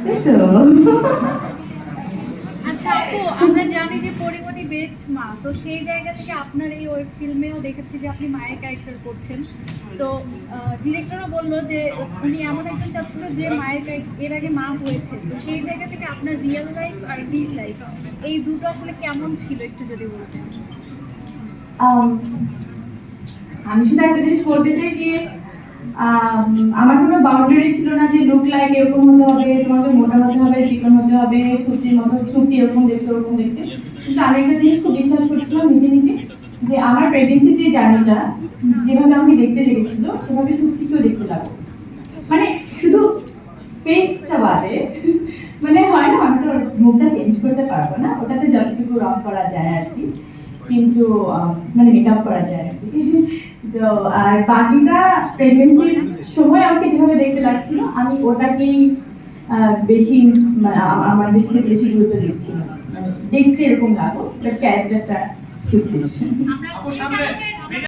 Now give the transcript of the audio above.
তাই তো। আচ্ছা আপু, আমরা জানি যে পরিমণি বেস্ট মা, তো সেই জায়গা থেকে আপনার এই ওয়েব ফিল্মেও দেখেছি যে আপনি মায়ের ক্যারেক্টার করছেন। তো ডিরেক্টরও বললো যে উনি এমন একজন চাচ্ছিল যে মায়ের এর আগে মা হয়েছে, তো সেই জায়গা থেকে আপনার রিয়েল লাইফ আর রিল লাইফ এই দুটো আসলে কেমন ছিল একটু যদি বলতেন। আম, আমি শুধু একটা জিনিস বলতে চাই যে আমার কোনো বাউন্ডারি ছিল না যে লুক লাইক এরকম হতে হবে, তোমাকে মোটা হতে হবে, চিকন হতে হবে, সত্যির মতো সত্যি এরকম দেখতে ওরকম দেখতে। কিন্তু আমি একটা জিনিস খুব বিশ্বাস করছিলাম নিজে নিজে, যে আমার প্রেগনেন্সির যে জার্নিটা যেভাবে আমাকে দেখতে লেগেছিল সেভাবে সত্যিকেও দেখতে লাগবে। মানে শুধু ফেসটা বাদে, মানে হয় না আমি তো মুখটা চেঞ্জ করতে পারবো না, ওটাতে যতটুকু রং করা যায় আর কি, কিন্তু মানে মেকআপ করা যায় আর কি। তো আর বাকিটা প্রেগনেন্সির সময় আমাকে যেভাবে দেখতে লাগছিল আমি ওটাকেই বেশি মানে আমার দিক থেকে বেশি গুরুত্ব দিচ্ছিলাম, মানে দেখতে এরকম লাগো, বাট ক্যারেক্টারটা সত্যি।